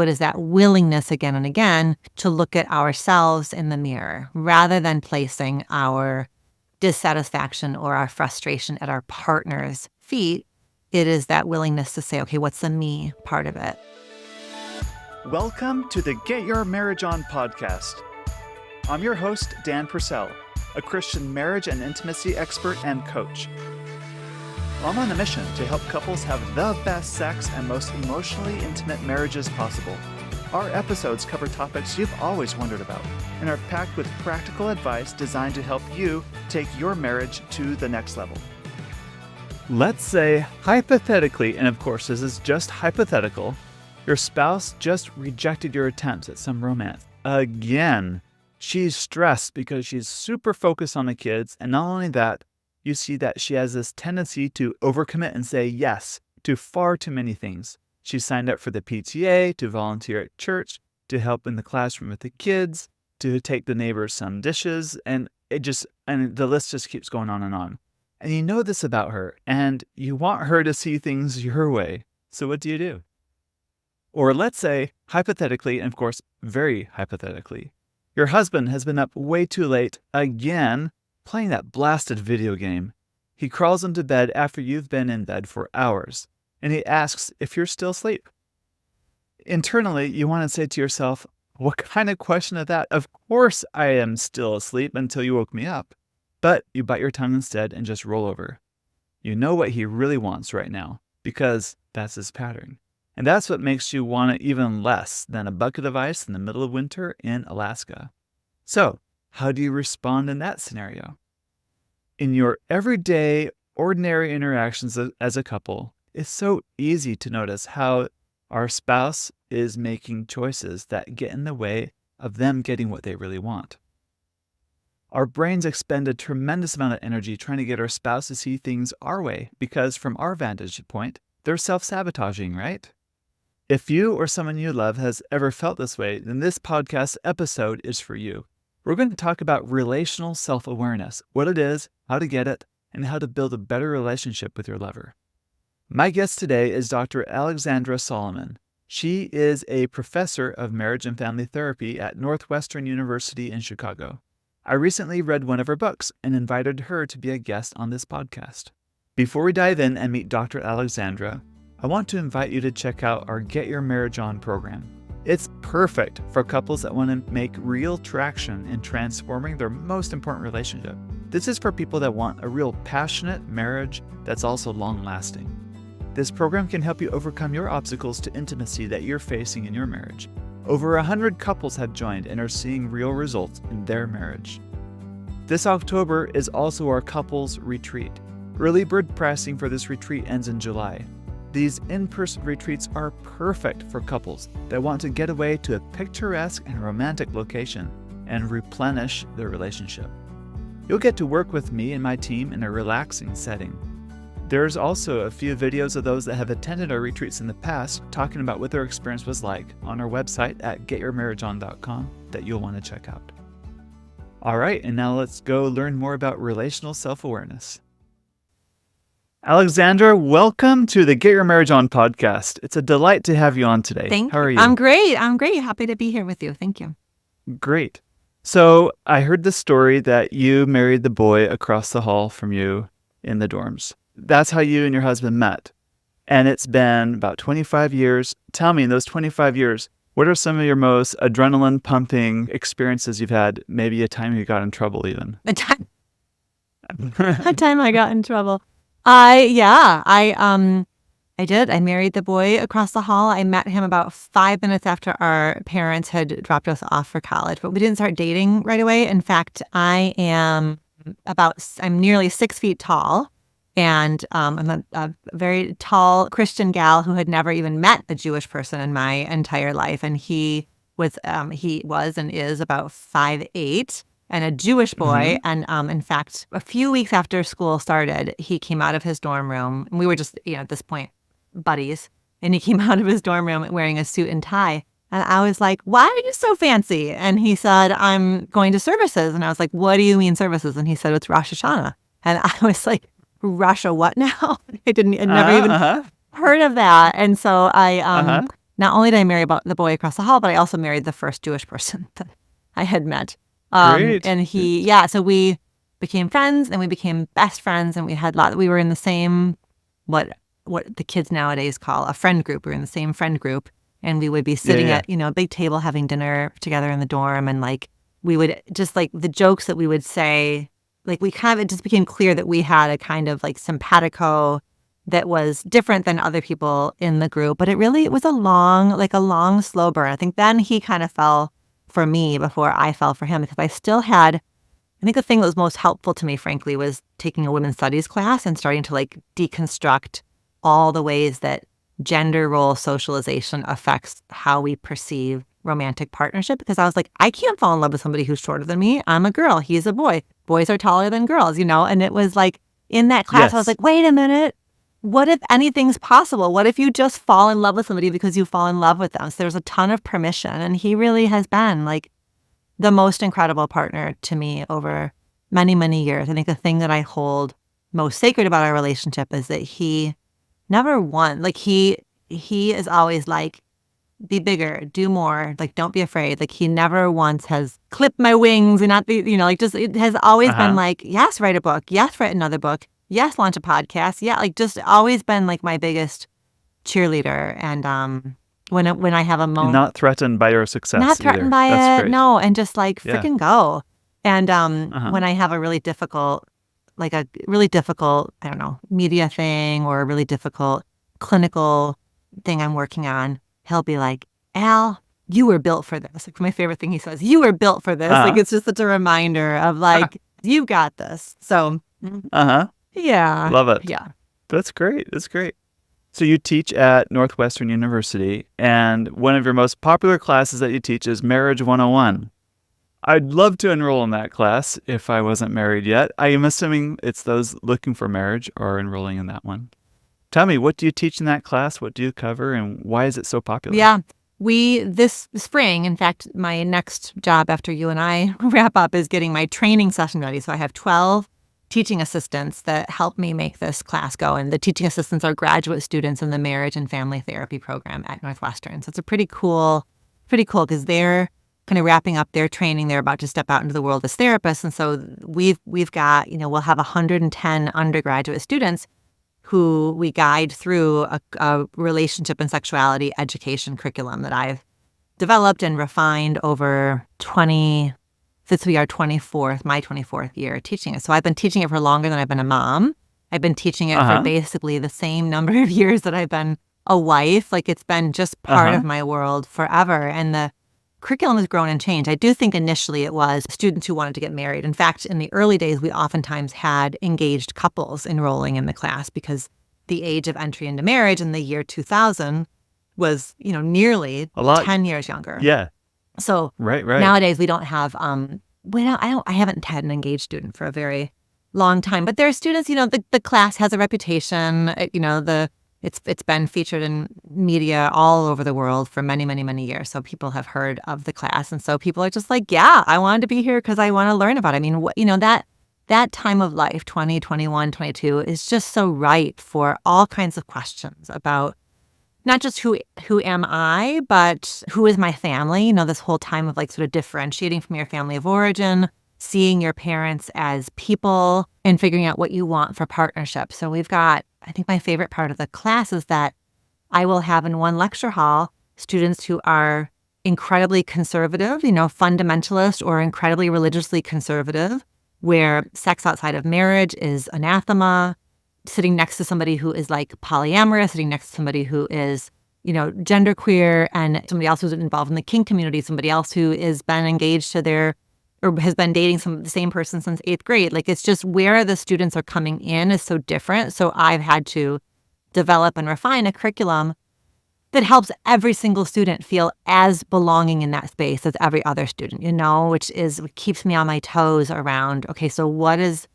What is that willingness again and again to look at ourselves in the mirror rather than placing our dissatisfaction or our frustration at our partner's feet? It is that willingness to say, okay, what's the me part of it? Welcome to the Get Your Marriage On podcast. I'm your host, Dan Purcell, a Christian marriage and intimacy expert and coach. I'm on a mission to help couples have the best sex and most emotionally intimate marriages possible. Our episodes cover topics you've always wondered about and are packed with practical advice designed to help you take your marriage to the next level. Let's say, hypothetically, and of course this is just hypothetical, your spouse just rejected your attempts at some romance. Again, she's stressed because she's super focused on the kids, and not only that, you see that she has this tendency to overcommit and say yes to far too many things. She signed up for the PTA, to volunteer at church, to help in the classroom with the kids, to take the neighbors some dishes, and the list just keeps going on. And you know this about her, and you want her to see things your way. So what do? Or let's say, hypothetically, and of course, very hypothetically, your husband has been up way too late again, playing that blasted video game. He crawls into bed after you've been in bed for hours, and he asks if you're still asleep. Internally, you want to say to yourself, what kind of question is that? Of course I am still asleep until you woke me up. But you bite your tongue instead and just roll over. You know what he really wants right now, because that's his pattern. And that's what makes you want it even less than a bucket of ice in the middle of winter in Alaska. So, how do you respond in that scenario? In your everyday, ordinary interactions as a couple, it's so easy to notice how our spouse is making choices that get in the way of them getting what they really want. Our brains expend a tremendous amount of energy trying to get our spouse to see things our way because from our vantage point, they're self-sabotaging, right? If you or someone you love has ever felt this way, then this podcast episode is for you. We're going to talk about relational self-awareness, what it is, how to get it, and how to build a better relationship with your lover. My guest today is Dr. Alexandra Solomon. She is a professor of marriage and family therapy at Northwestern University in Chicago. I recently read one of her books and invited her to be a guest on this podcast. Before we dive in and meet Dr. Alexandra, I want to invite you to check out our Get Your Marriage On program. It's perfect for couples that want to make real traction in transforming their most important relationship. This is for people that want a real passionate marriage that's also long-lasting. This program can help you overcome your obstacles to intimacy that you're facing in your marriage. Over 100 couples have joined and are seeing real results in their marriage. This October is also our couples retreat. Early bird pricing for this retreat ends in July. These in-person retreats are perfect for couples that want to get away to a picturesque and romantic location and replenish their relationship. You'll get to work with me and my team in a relaxing setting. There's also a few videos of those that have attended our retreats in the past talking about what their experience was like on our website at getyourmarriageon.com that you'll want to check out. All right, and now let's go learn more about relational self-awareness. Alexandra, welcome to the Get Your Marriage On podcast. It's a delight to have you on today. Thank you. How are you? I'm great. Happy to be here with you. Thank you. Great. So I heard the story that you married the boy across the hall from you in the dorms. That's how you and your husband met. And it's been about 25 years. Tell me, in those 25 years, what are some of your most adrenaline-pumping experiences you've had? Maybe a time you got in trouble even. A time I got in trouble. I did. I married the boy across the hall. I met him about 5 minutes after our parents had dropped us off for college, but we didn't start dating right away. In fact, I'm nearly 6 feet tall, and I'm a very tall Christian gal who had never even met a Jewish person in my entire life, and he was and is about 5'8". And a Jewish boy. Mm-hmm. And in fact, a few weeks after school started, he came out of his dorm room. And we were just, at this point, buddies. And he came out of his dorm room wearing a suit and tie. And I was like, why are you so fancy? And he said, I'm going to services. And I was like, what do you mean services? And he said, it's Rosh Hashanah. And I was like, Russia what now? I'd never even heard of that. And so I not only did I marry the boy across the hall, but I also married the first Jewish person that I had met. Great. And so we became friends and we became best friends, and we were in the same, what the kids nowadays call a friend group. We were in the same friend group, and we would be sitting at, a big table having dinner together in the dorm. And like, we would just like the jokes that we would say, like it just became clear that we had a kind of like simpatico that was different than other people in the group. But it was a long, slow burn. I think then he kind of fell for me before I fell for him, because I think the thing that was most helpful to me, frankly, was taking a women's studies class and starting to like deconstruct all the ways that gender role socialization affects how we perceive romantic partnership. Because I was like, I can't fall in love with somebody who's shorter than me. I'm a girl. He's a boy. Boys are taller than girls, And it was like, in that class, I was like, wait a minute. What if anything's possible? What if you just fall in love with somebody because you fall in love with them? So there's a ton of permission. And he really has been like the most incredible partner to me over many, many years. I think the thing that I hold most sacred about our relationship is that he never won. Like he is always like, be bigger, do more, like don't be afraid. Like he never once has clipped my wings and not be, just it has always been like, yes, write a book, yes, write another book, yes, launch a podcast, yeah, like just always been like my biggest cheerleader. And when I have a moment, not threatened by your success, not threatened either. by That's it, great. no, and just like freaking go. And when I have a really difficult, I don't know, media thing or a really difficult clinical thing I'm working on, he'll be like, Al, you were built for this. Like my favorite thing he says, you were built for this. Like it's just such a reminder of like, you got this. So, yeah. Love it. Yeah. That's great. That's great. So you teach at Northwestern University, and one of your most popular classes that you teach is Marriage 101. I'd love to enroll in that class if I wasn't married yet. I am assuming it's those looking for marriage are enrolling in that one. Tell me, what do you teach in that class? What do you cover, and why is it so popular? Yeah. This spring, in fact, my next job after you and I wrap up is getting my training session ready. So I have 12 teaching assistants that help me make this class go. And the teaching assistants are graduate students in the marriage and family therapy program at Northwestern. So it's a pretty cool because they're kind of wrapping up their training. They're about to step out into the world as therapists. And so we've got, we'll have 110 undergraduate students who we guide through a relationship and sexuality education curriculum that I've developed and refined over this will be my 24th year teaching it. So I've been teaching it for longer than I've been a mom. I've been teaching it for basically the same number of years that I've been a wife. Like it's been just part of my world forever. And the curriculum has grown and changed. I do think initially it was students who wanted to get married. In fact, in the early days, we oftentimes had engaged couples enrolling in the class because the age of entry into marriage in the year 2000 was, nearly 10 years younger. Yeah. So right. Nowadays we don't have, I haven't had an engaged student for a very long time, but there are students, the class has a reputation, it's been featured in media all over the world for many, many, many years. So people have heard of the class. And so people are just like, yeah, I wanted to be here because I want to learn about it. I mean, that time of life, 20, 21, 22, is just so ripe for all kinds of questions about not just who am I, but who is my family? This whole time of like sort of differentiating from your family of origin, seeing your parents as people, and figuring out what you want for partnership. So we've got, I think my favorite part of the class is that I will have in one lecture hall students who are incredibly conservative, fundamentalist or incredibly religiously conservative, where sex outside of marriage is anathema, sitting next to somebody who is like polyamorous, sitting next to somebody who is, genderqueer, and somebody else who's involved in the kink community, somebody else who has been engaged to or has been dating the same person since 8th grade. Like it's just where the students are coming in is so different. So I've had to develop and refine a curriculum that helps every single student feel as belonging in that space as every other student, which keeps me on my toes around, okay, so what is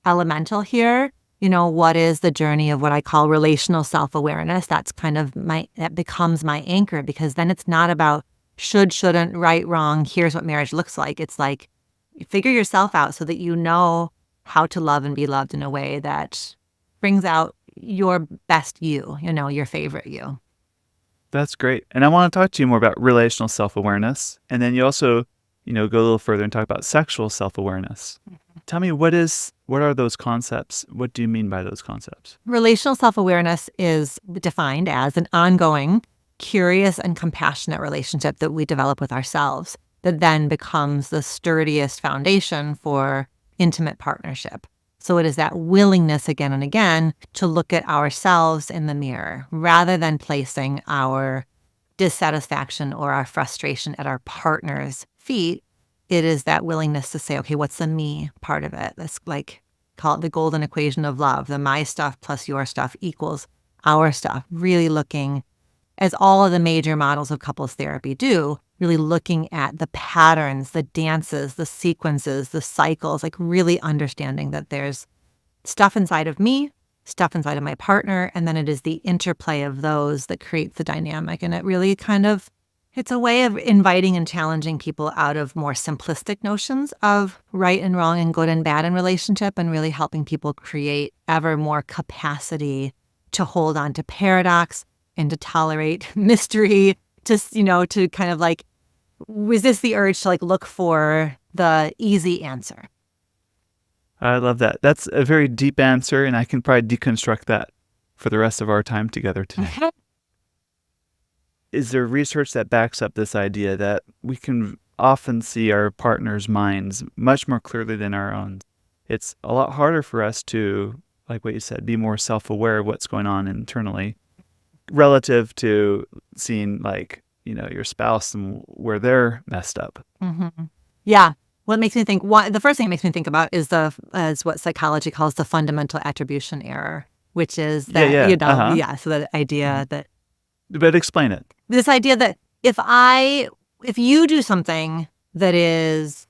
elemental here? What is the journey of what I call relational self-awareness? That's kind of that becomes my anchor, because then it's not about should, shouldn't, right, wrong, here's what marriage looks like. It's like, figure yourself out so that you know how to love and be loved in a way that brings out your best you, your favorite you. That's great. And I want to talk to you more about relational self-awareness. And then you also, go a little further and talk about sexual self-awareness. Tell me, what are those concepts? What do you mean by those concepts? Relational self-awareness is defined as an ongoing, curious, and compassionate relationship that we develop with ourselves that then becomes the sturdiest foundation for intimate partnership. So it is that willingness again and again to look at ourselves in the mirror rather than placing our dissatisfaction or our frustration at our partner's feet. It is that willingness to say, okay, what's the me part of it? Let's call it the golden equation of love. The my stuff plus your stuff equals our stuff. Really looking, as all of the major models of couples therapy do, really looking at the patterns, the dances, the sequences, the cycles, really understanding that there's stuff inside of me, stuff inside of my partner, and then it is the interplay of those that creates the dynamic. And it really it's a way of inviting and challenging people out of more simplistic notions of right and wrong and good and bad in relationship, and really helping people create ever more capacity to hold on to paradox and to tolerate mystery, to kind of resist the urge to look for the easy answer. I love that. That's a very deep answer, and I can probably deconstruct that for the rest of our time together today. Is there research that backs up this idea that we can often see our partner's minds much more clearly than our own? It's a lot harder for us to, like what you said, be more self-aware of what's going on internally relative to seeing your spouse and where they're messed up. Mm-hmm. Yeah. What makes me think, the first thing it makes me think about is what psychology calls the fundamental attribution error, which is that, so that idea that. But explain it. This idea that if you do something that is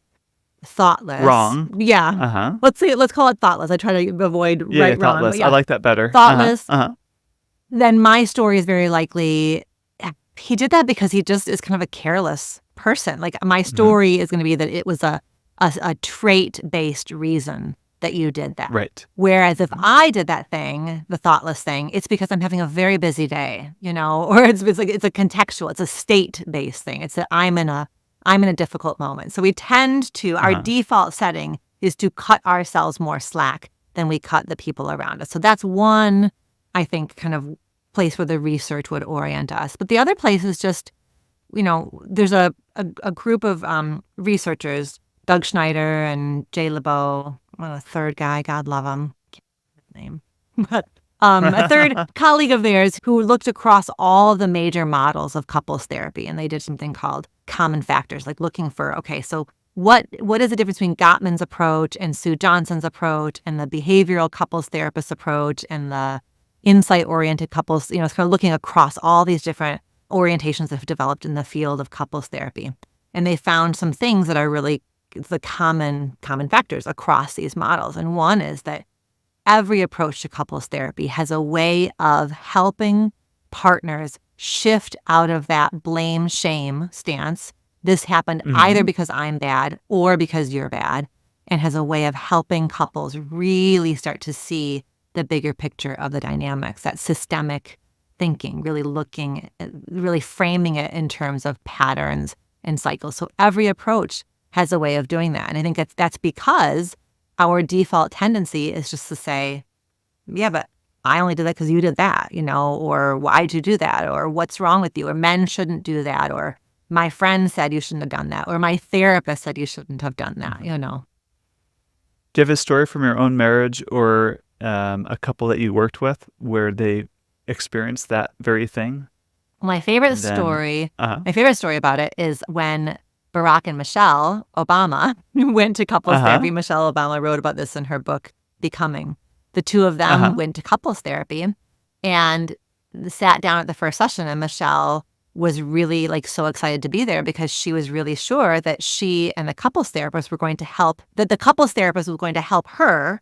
thoughtless. Wrong. Yeah. Let's call it thoughtless. I try to avoid right, wrong. Thoughtless. I like that better. Thoughtless. Then my story is very likely he did that because he just is kind of a careless person. My story is going to be that it was a trait-based reason that you did that. Right. Whereas if I did that thing, the thoughtless thing, it's because I'm having a very busy day, or it's a contextual, it's a state-based thing. It's that I'm in a difficult moment. So we tend to, our default setting is to cut ourselves more slack than we cut the people around us. So that's one, I think, kind of place where the research would orient us. But the other place is just, there's a group of researchers, Doug Schneider and Jay LeBeau, a third guy, God love him, can't remember his name, but a third colleague of theirs who looked across all the major models of couples therapy, and they did something called common factors, looking for, okay, so what is the difference between Gottman's approach and Sue Johnson's approach and the behavioral couples therapist approach and the insight-oriented couples, kind of looking across all these different orientations that have developed in the field of couples therapy. And they found some things that are really the common factors across these models. And one is that every approach to couples therapy has a way of helping partners shift out of that blame-shame stance. This happened either because I'm bad or because you're bad, and has a way of helping couples really start to see the bigger picture of the dynamics, that systemic thinking, really framing it in terms of patterns and cycles. So every approach has a way of doing that. And I think that's because our default tendency is just to say, yeah, but I only did that because you did that, or why'd you do that? Or what's wrong with you? Or men shouldn't do that. Or my friend said you shouldn't have done that. Or my therapist said you shouldn't have done that, Do you have a story from your own marriage or a couple that you worked with where they experienced that very thing? My favorite story about it is when Barack and Michelle Obama went to couples therapy. Michelle Obama wrote about this in her book, Becoming. The two of them went to couples therapy and sat down at the first session, and Michelle was really so excited to be there because she was really sure that she and the couples therapist were going to help, that the couples therapist was going to help her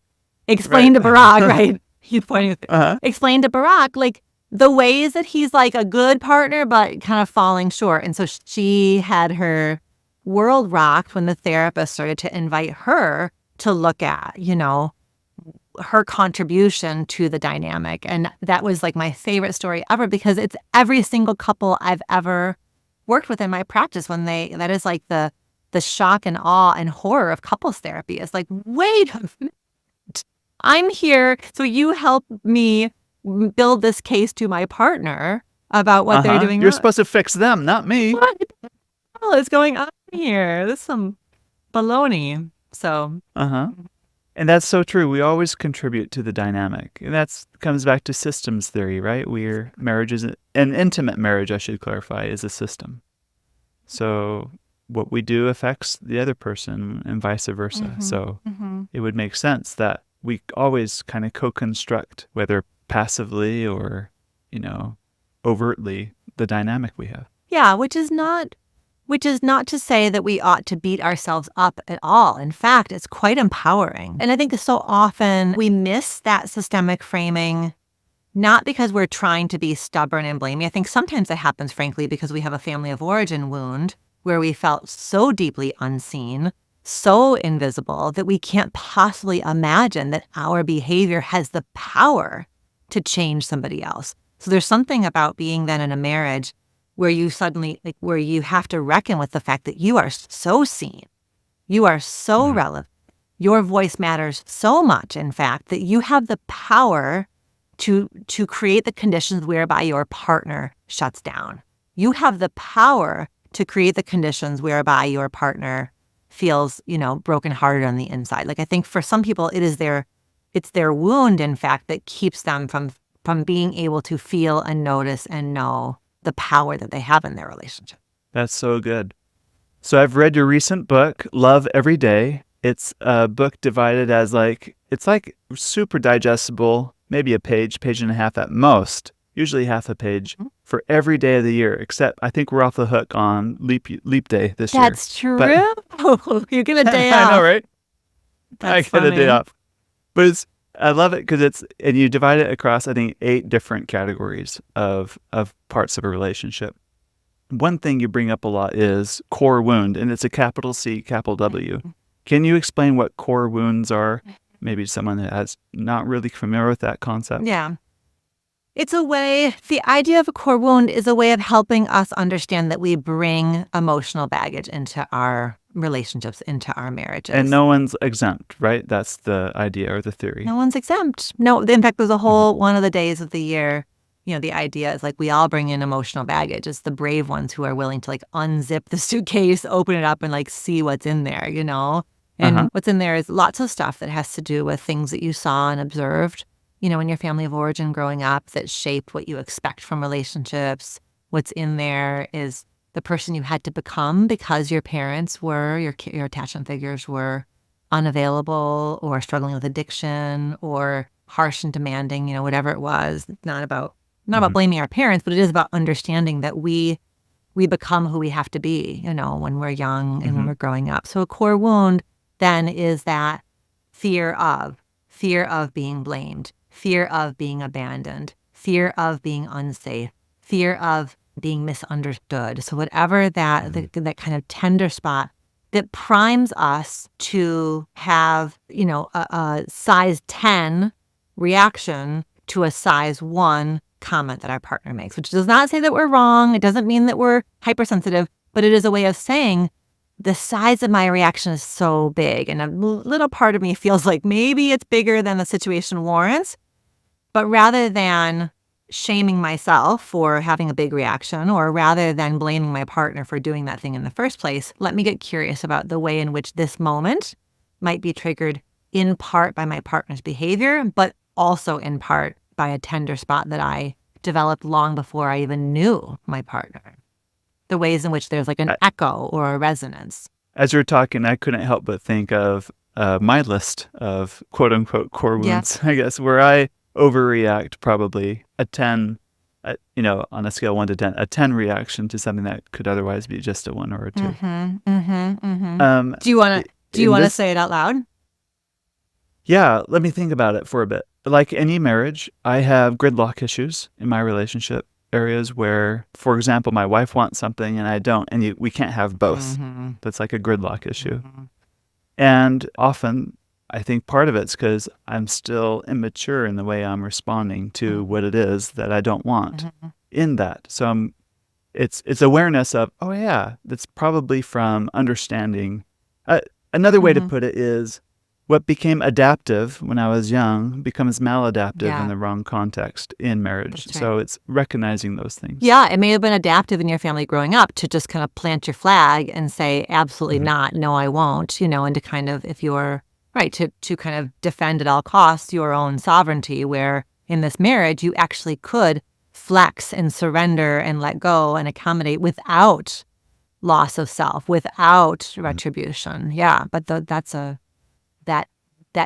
explain to Barack, right? He's pointing at explain to Barack, the ways that he's a good partner, but kind of falling short. And so she had her world rocked when the therapist started to invite her to look at, her contribution to the dynamic. And that was like my favorite story ever, because it's every single couple I've ever worked with in my practice that is like the shock and awe and horror of couples therapy. It's like, wait a minute, I'm here, so you help me build this case to my partner about what they're doing You're wrong. supposed to fix them, not me. What the hell is going on here? This is some baloney. So And that's so true. We always contribute to the dynamic. And that comes back to systems theory, right? Marriage is an intimate marriage, I should clarify, is a system. So what we do affects the other person and vice versa. So it would make sense that we always kind of co-construct, whether passively or, overtly, the dynamic we have. yeah, which is not to say that we ought to beat ourselves up at all. In fact, it's quite empowering. And I think so often we miss that systemic framing, not because we're trying to be stubborn and blamey. I think sometimes it happens, frankly, because we have a family of origin wound where we felt so deeply unseen, so invisible, that we can't possibly imagine that our behavior has the power to change somebody else. So there's something about being then in a marriage where you suddenly, where you have to reckon with the fact that you are so seen, you are so relevant, your voice matters so much, in fact, that you have the power to create the conditions whereby your partner shuts down. You have the power to create the conditions whereby your partner feels, brokenhearted on the inside. Like, I think for some people, it's their wound, in fact, that keeps them from being able to feel and notice and know the power that they have in their relationship. That's so good. So I've read your recent book, Love Every Day. It's a book divided as it's super digestible, maybe a page and a half at most, usually half a page for every day of the year, except I think we're off the hook on leap day this year. That's true. You get a day off. I know, right? That's I get a day funny. off. But I love it because and you divide it across, I think, 8 different categories of parts of a relationship. One thing you bring up a lot is core wound, and it's a capital C, capital W. Can you explain what core wounds are? Maybe someone that's not really familiar with that concept. Yeah. The idea of a core wound is a way of helping us understand that we bring emotional baggage into our relationships, into our marriages. And no one's exempt, right? That's the idea or the theory. No one's exempt. No, in fact, there's a whole one of the days of the year, the idea is we all bring in emotional baggage. It's the brave ones who are willing to unzip the suitcase, open it up, and see what's in there, And what's in there is lots of stuff that has to do with things that you saw and observed, in your family of origin growing up that shaped what you expect from relationships. What's in there is the person you had to become because your parents were, your attachment figures were unavailable or struggling with addiction or harsh and demanding, whatever it was. It's not about blaming our parents, but it is about understanding that we become who we have to be, when we're young and when we're growing up. So a core wound then is that fear of being blamed, fear of being abandoned, fear of being unsafe, fear of being misunderstood. So whatever that kind of tender spot that primes us to have, a size 10 reaction to a size 1 comment that our partner makes, which does not say that we're wrong. It doesn't mean that we're hypersensitive, but it is a way of saying the size of my reaction is so big. And a little part of me feels like maybe it's bigger than the situation warrants. But rather than shaming myself for having a big reaction, or rather than blaming my partner for doing that thing in the first place, let me get curious about the way in which this moment might be triggered in part by my partner's behavior, but also in part by a tender spot that I developed long before I even knew my partner. The ways in which there's an echo or a resonance. As you're talking, I couldn't help but think of my list of quote unquote core wounds, I guess, where I overreact probably a 10, on a scale 1 to 10, a 10 reaction to something that could otherwise be just a 1 or a 2. Do you want to say it out loud? Yeah, let me think about it for a bit. Like any marriage, I have gridlock issues in my relationship. Areas where, for example, my wife wants something and I don't, and we can't have both. That's like a gridlock issue. And often I think part of it's because I'm still immature in the way I'm responding to what it is that I don't want in that. So it's awareness of, oh yeah, that's probably from understanding. Another way to put it is what became adaptive when I was young becomes maladaptive in the wrong context in marriage. That's right. So it's recognizing those things. Yeah, it may have been adaptive in your family growing up to just kind of plant your flag and say, absolutely not, no, I won't, and to kind of, if you're right, to kind of defend at all costs your own sovereignty, where in this marriage, you actually could flex and surrender and let go and accommodate without loss of self, without retribution. Yeah, but that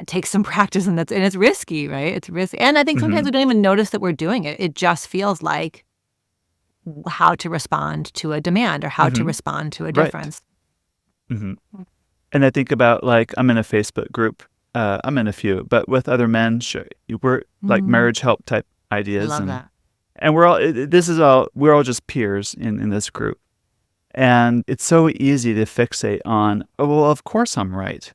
takes some practice, and it's risky, right? It's risky. And I think sometimes we don't even notice that we're doing it. It just feels like how to respond to a demand or how to respond to a difference. And I think about, like, I'm in a Facebook group. I'm in a few, but with other men, we're like marriage help type ideas. I love that. And we're all just peers in this group. And it's so easy to fixate on, oh, well, of course I'm right.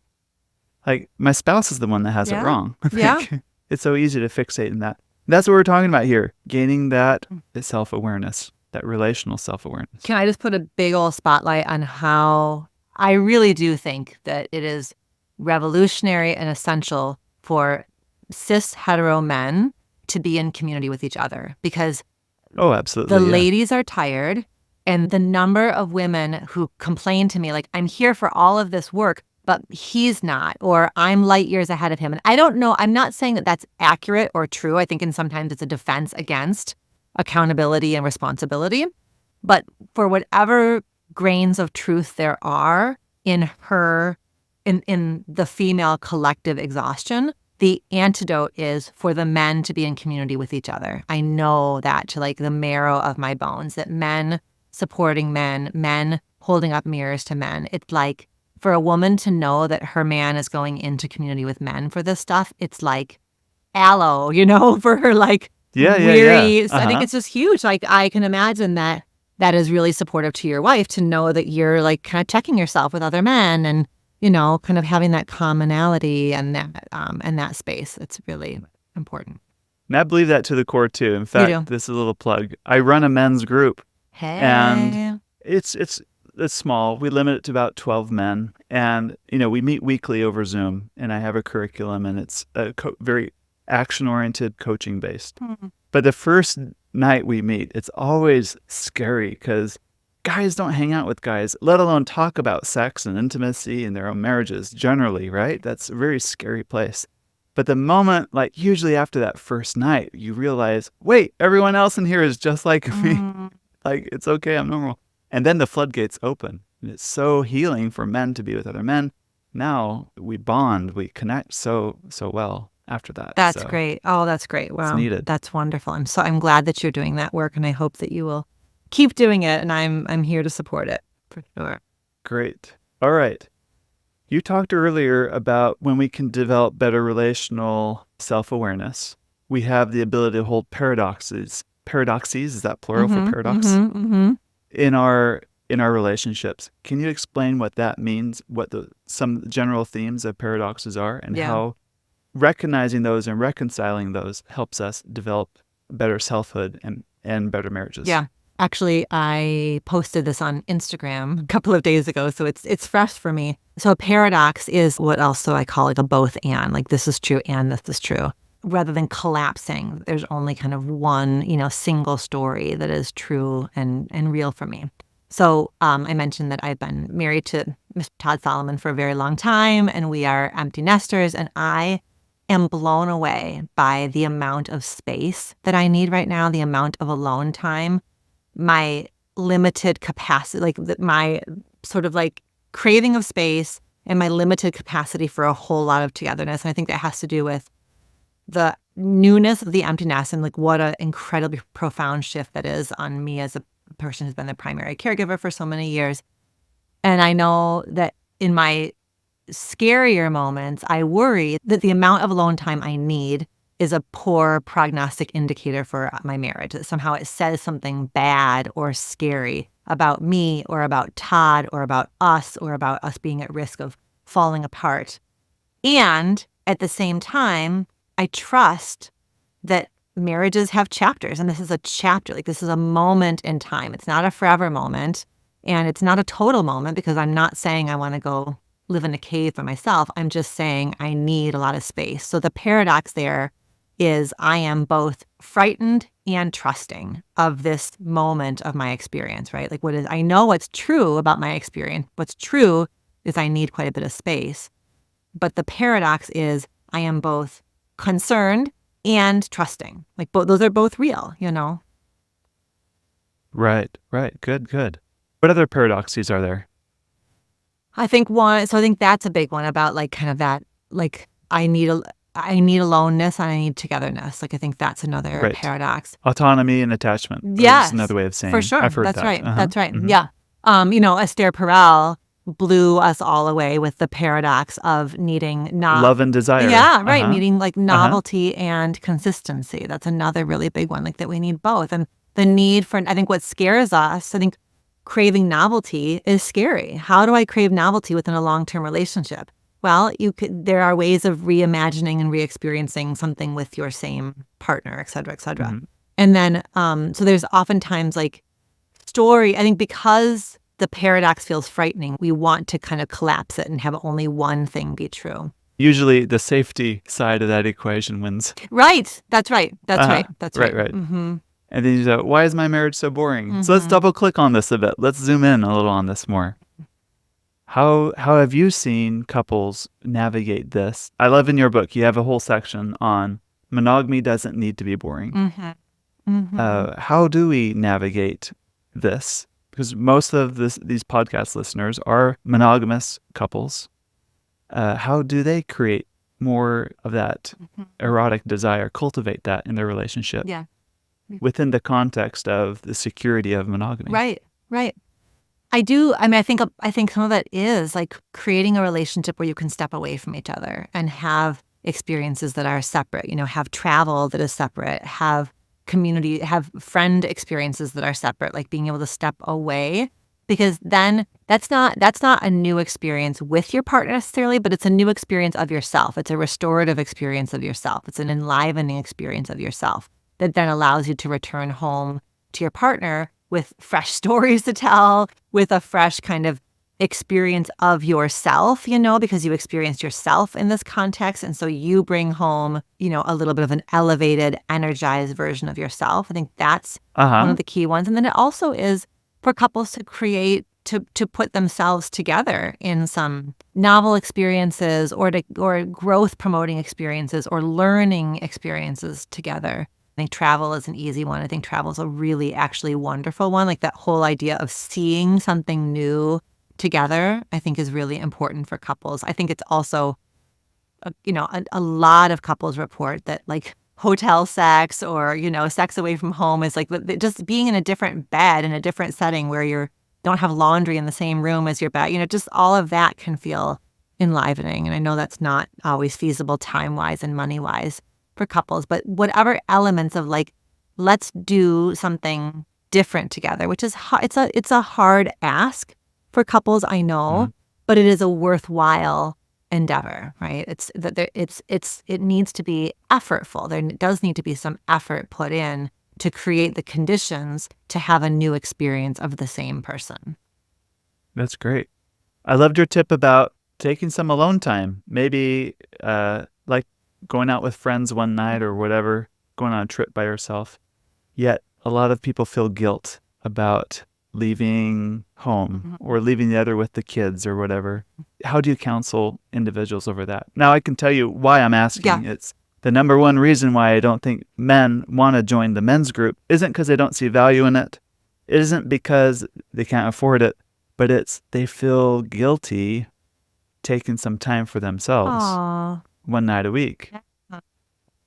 Like, my spouse is the one that has it wrong. Yeah. It's so easy to fixate in that. That's what we're talking about here, gaining that self-awareness, that relational self-awareness. Can I just put a big old spotlight on how I really do think that it is revolutionary and essential for cis hetero men to be in community with each other, because Oh, absolutely. the ladies are tired, and the number of women who complain to me, like, I'm here for all of this work, but he's not, or I'm light years ahead of him. And I don't know, I'm not saying that that's accurate or true. I think sometimes it's a defense against accountability and responsibility. But for whatever grains of truth there are in the female collective exhaustion, the antidote is for the men to be in community with each other. I know that to like the marrow of my bones, that men supporting men holding up mirrors to men. It's like, for a woman to know that her man is going into community with men for this stuff, it's like aloe, for her, like, weary. So I think it's just huge. Like, I can imagine that is really supportive to your wife to know that you're like kind of checking yourself with other men and, kind of having that commonality and that space. It's really important. And I believe that to the core too. In fact, this is a little plug. I run a men's group. Hey. And it's small. We limit it to about 12 men. And, we meet weekly over Zoom, and I have a curriculum, and it's very action-oriented, coaching-based. But the first night we meet, it's always scary because guys don't hang out with guys, let alone talk about sex and intimacy and their own marriages generally, right? That's a very scary place. But the moment, like usually after that first night, you realize, wait, everyone else in here is just like me. Like, it's okay, I'm normal. And then the floodgates open. And it's so healing for men to be with other men. Now we bond, we connect so well after that. That's great. Oh, that's great. Wow. It's needed. That's wonderful. I'm glad that you're doing that work, and I hope that you will keep doing it, and I'm here to support it for sure. Great. All right. You talked earlier about when we can develop better relational self-awareness, we have the ability to hold paradoxes. Paradoxes, is that plural for paradox? In our relationships. Can you explain what that means, what some general themes of paradoxes are, and how recognizing those and reconciling those helps us develop better selfhood and better marriages? Yeah. Actually, I posted this on Instagram a couple of days ago, so it's fresh for me. So a paradox is what also I call like a both and, like this is true and this is true. Rather than collapsing, there's only kind of one, single story that is true and real for me. So I mentioned that I've been married to Mr. Todd Solomon for a very long time, and we are empty nesters, and I am blown away by the amount of space that I need right now, the amount of alone time, my limited capacity, like my sort of like craving of space and my limited capacity for a whole lot of togetherness. And I think that has to do with the newness of the empty nest and like what an incredibly profound shift that is on me as a person who's been the primary caregiver for so many years. And I know that in my scarier moments, I worry that the amount of alone time I need is a poor prognostic indicator for my marriage, that somehow it says something bad or scary about me or about Todd or about us being at risk of falling apart. And at the same time, I trust that marriages have chapters, and this is a chapter. Like, this is a moment in time. It's not a forever moment, and it's not a total moment, because I'm not saying I want to go live in a cave for myself. I'm just saying I need a lot of space. So the paradox there is I am both frightened and trusting of this moment of my experience, right? Like, I know what's true about my experience. What's true is I need quite a bit of space. But the paradox is I am both concerned and trusting. Like, those are both real, you know? Right. Good. What other paradoxes are there? I think that's a big one about like kind of that, like I need aloneness and I need togetherness. Like, I think that's another Right. paradox. Autonomy and attachment. Yes, Is another way of saying. for sure. I've heard That's that. right. Uh-huh. That's right. Mhm. Yeah. Esther Perel blew us all away with the paradox of needing Love and desire. Yeah, right. Uh-huh. Needing like novelty and consistency. That's another really big one, like that we need both. And the need for, I think what scares us, I think craving novelty is scary. How do I crave novelty within a long-term relationship? Well, there are ways of reimagining and re-experiencing something with your same partner, et cetera, et cetera. Mhm. And then, so there's oftentimes like I think because the paradox feels frightening, we want to kind of collapse it and have only one thing be true. Usually the safety side of that equation wins. Right. That's right. That's Uh-huh. right. That's right. Right. Mm-hmm. And then you say, why is my marriage so boring? So let's Mhm. double click on this a bit. Let's zoom in a little on this more. How have you seen couples navigate this? I love in your book, you have a whole section on monogamy doesn't need to be boring. Mm-hmm. Mm-hmm. How do we navigate this? Because most of these podcast listeners are monogamous couples. How do they create more of that erotic desire, cultivate that in their relationship? Yeah. Within the context of the security of monogamy. Right. Right. I do. I mean, I think some of it is like creating a relationship where you can step away from each other and have experiences that are separate, have travel that is separate, have community, have friend experiences that are separate, like being able to step away, because then that's not a new experience with your partner necessarily, but it's a new experience of yourself. It's a restorative experience of yourself. It's an enlivening experience of yourself that then allows you to return home to your partner with fresh stories to tell, with a fresh kind of experience of yourself, because you experienced yourself in this context. And so you bring home, a little bit of an elevated, energized version of yourself. I think that's one of the key ones. And then it also is for couples to create, to put themselves together in some novel experiences or growth promoting experiences or learning experiences together. I think travel is an easy one. I think travel is a really actually wonderful one. Like that whole idea of seeing something new together, I think is really important for couples. I think it's also, a lot of couples report that like hotel sex or, sex away from home is like just being in a different bed in a different setting where you don't have laundry in the same room as your bed. Just all of that can feel enlivening. And I know that's not always feasible time-wise and money-wise for couples, but whatever elements of like, let's do something different together, which is it's a hard ask for couples, I know, but it is a worthwhile endeavor, right? It needs to be effortful. There does need to be some effort put in to create the conditions to have a new experience of the same person. That's great. I loved your tip about taking some alone time. Maybe like going out with friends one night or whatever, going on a trip by yourself. Yet a lot of people feel guilt about leaving home or leaving the other with the kids or whatever. How do you counsel individuals over that? Now, I can tell you why I'm asking. Yeah. It's the number one reason why I don't think men want to join the men's group isn't because they don't see value in it. It isn't because they can't afford it, but it's they feel guilty taking some time for themselves. Aww. One night a week,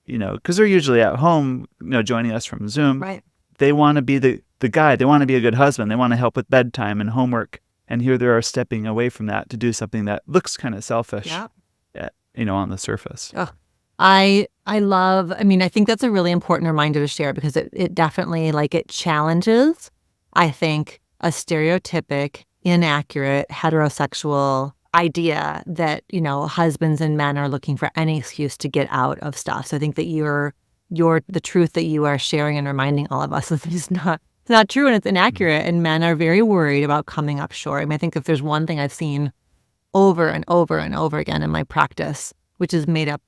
because they're usually at home, joining us from Zoom. Right. They want to be the guy. They want to be a good husband. They want to help with bedtime and homework. And here they are stepping away from that to do something that looks kind of selfish, on the surface. Oh, I think that's a really important reminder to share because it definitely it challenges, I think, a stereotypic, inaccurate, heterosexual idea that, husbands and men are looking for any excuse to get out of stuff. So I think that the truth that you are sharing and reminding all of us is not, it's not true and it's inaccurate. And men are very worried about coming up short. I mean, I think if there's one thing I've seen over and over and over again in my practice, which is made up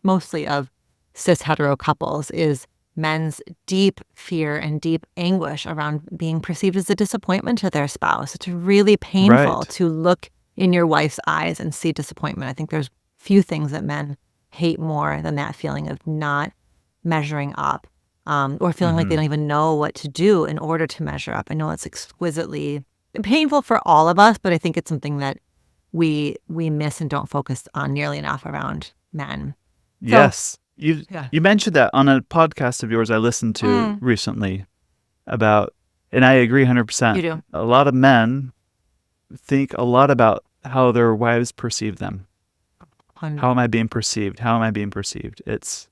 mostly of cis hetero couples, is men's deep fear and deep anguish around being perceived as a disappointment to their spouse. It's really painful Right. to look in your wife's eyes and see disappointment. I think there's few things that men hate more than that feeling of not measuring up, or feeling like they don't even know what to do in order to measure up. I know it's exquisitely painful for all of us, but I think it's something that we miss and don't focus on nearly enough around men. So, Yes. You mentioned that on a podcast of yours I listened to recently about, and I agree 100%. You do. A lot of men think a lot about how their wives perceive them. How am I being perceived? How am I being perceived? It's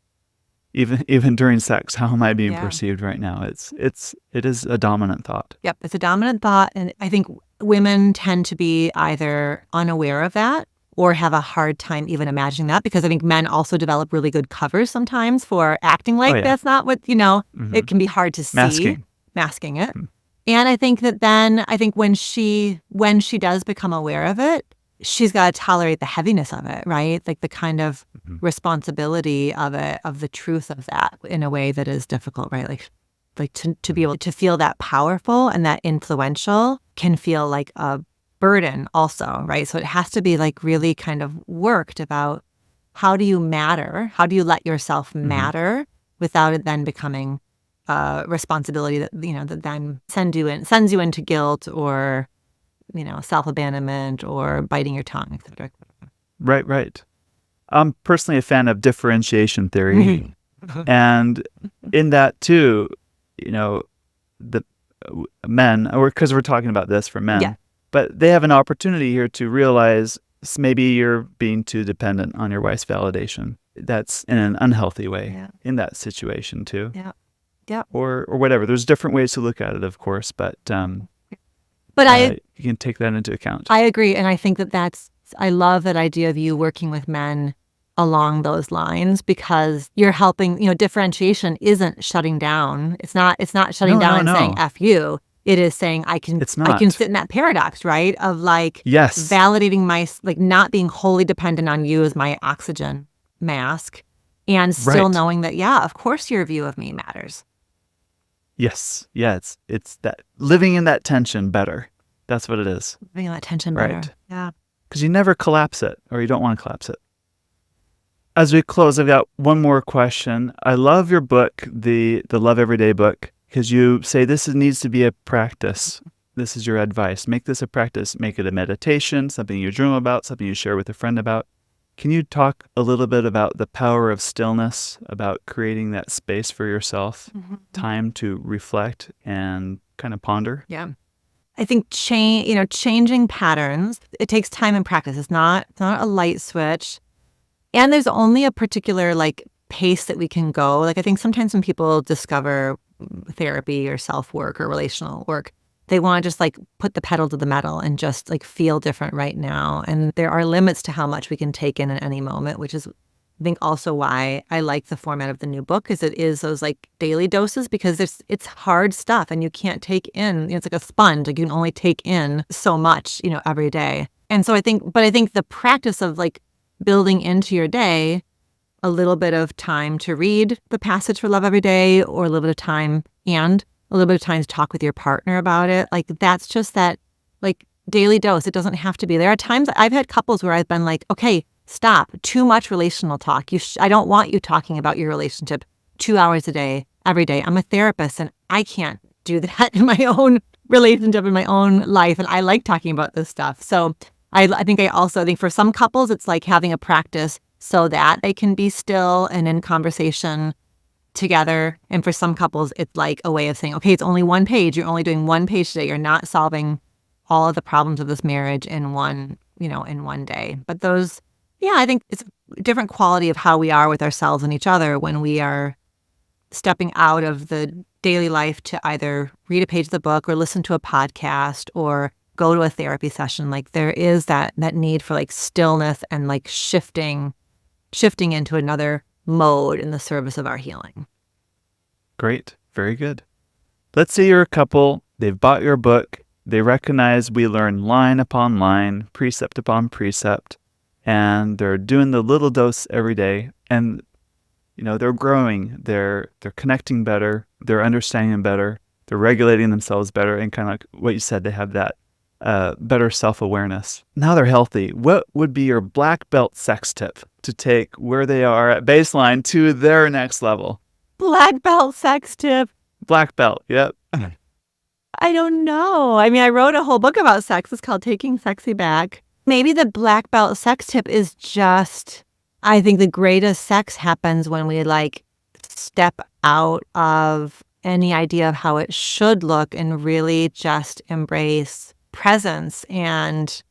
even during sex, how am I being perceived right now? It is a dominant thought. Yep, it's a dominant thought, and I think women tend to be either unaware of that or have a hard time even imagining that, because I think men also develop really good covers sometimes for acting like that's not what, it can be hard to see. Masking it. And I think that then, when she does become aware of it, she's got to tolerate the heaviness of it, right? Like the kind of responsibility of it, of the truth of that in a way that is difficult, right? Like to be able to feel that powerful and that influential can feel like a burden also, right? So it has to be like really kind of worked about how do you matter? How do you let yourself matter without it then becoming a responsibility that, that then sends you into guilt or, self-abandonment or biting your tongue, et cetera. Right. I'm personally a fan of differentiation theory. And in that too, the men, or because we're talking about this for men, but they have an opportunity here to realize maybe you're being too dependent on your wife's validation. That's in an unhealthy way in that situation too. Yeah. Or whatever. There's different ways to look at it, of course, but you can take that into account. I agree. And I think I love that idea of you working with men along those lines, because you're helping, differentiation isn't shutting down. It's not shutting down and saying F you. It is saying I can sit in that paradox, right? Of validating not being wholly dependent on you as my oxygen mask, and still knowing that, of course your view of me matters. Yes. Yeah, it's that living in that tension better. That's what it is. Living in that tension better. Right. Yeah. Because you never collapse it, or you don't want to collapse it. As we close, I've got one more question. I love your book, the Love Everyday book, because you say needs to be a practice. This is your advice. Make this a practice. Make it a meditation, something you dream about, something you share with a friend about. Can you talk a little bit about the power of stillness, about creating that space for yourself, time to reflect and kind of ponder? Yeah. I think changing patterns, it takes time and practice. It's not a light switch. And there's only a particular pace that we can go. I think sometimes when people discover therapy or self-work or relational work, they want to just put the pedal to the metal and just feel different right now. And there are limits to how much we can take in at any moment, which is, I think, also why I like the format of the new book, is it is those daily doses, because it's hard stuff and you can't take in, it's like a sponge, you can only take in so much, every day. And so I think the practice of building into your day a little bit of time to read the passage for Love Every Day, or a little bit of time to talk with your partner about it. That's just that daily dose. It doesn't have to be. There are times I've had couples where I've been okay, stop. Too much relational talk. I don't want you talking about your relationship 2 hours a day, every day. I'm a therapist and I can't do that in my own relationship, in my own life. And I like talking about this stuff. So I think for some couples, it's having a practice so that they can be still and in conversation together. And for some couples, it's a way of saying, okay, it's only one page. You're only doing one page today. You're not solving all of the problems of this marriage in one day. But those, I think it's a different quality of how we are with ourselves and each other when we are stepping out of the daily life to either read a page of the book or listen to a podcast or go to a therapy session. Like there is that need for like stillness and like shifting into another mode in the service of our healing. Great. Very good. Let's say you're a couple, they've bought your book, they recognize we learn line upon line, precept upon precept, and they're doing the little dose every day, and they're growing, they're connecting better, they're understanding better, they're regulating themselves better, and kind of like what you said, they have that better self-awareness. Now they're healthy. What would be your black belt sex tip to take where they are at baseline to their next level? Black belt sex tip. Black belt, yep. I don't know. I mean, I wrote a whole book about sex. It's called Taking Sexy Back. Maybe the black belt sex tip is just, I think the greatest sex happens when we like step out of any idea of how it should look and really just embrace presence and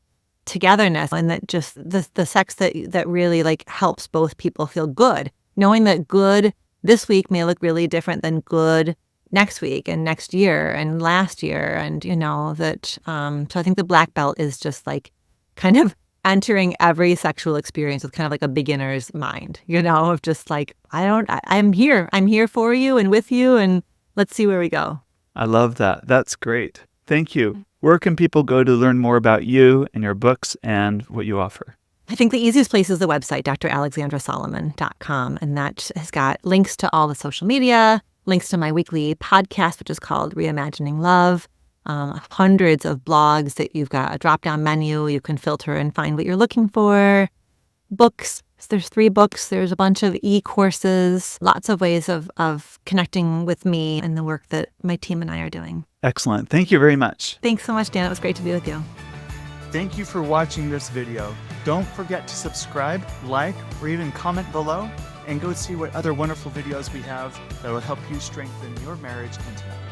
togetherness, and that just the sex that really like helps both people feel good. Knowing that good this week may look really different than good next week and next year and last year. And, that, so I think the black belt is just like kind of entering every sexual experience with kind of like a beginner's mind, of just like, I'm here for you and with you, and let's see where we go. I love that. That's great. Thank you. Where can people go to learn more about you and your books and what you offer? I think the easiest place is the website, dralexandrasolomon.com. And that has got links to all the social media, links to my weekly podcast, which is called Reimagining Love, hundreds of blogs that you've got a drop-down menu. You can filter and find what you're looking for. Books. There's 3 books. There's a bunch of e-courses, lots of ways of connecting with me and the work that my team and I are doing. Excellent. Thank you very much. Thanks so much, Dan. It was great to be with you. Thank you for watching this video. Don't forget to subscribe, like, or even comment below, and go see what other wonderful videos we have that will help you strengthen your marriage intimately.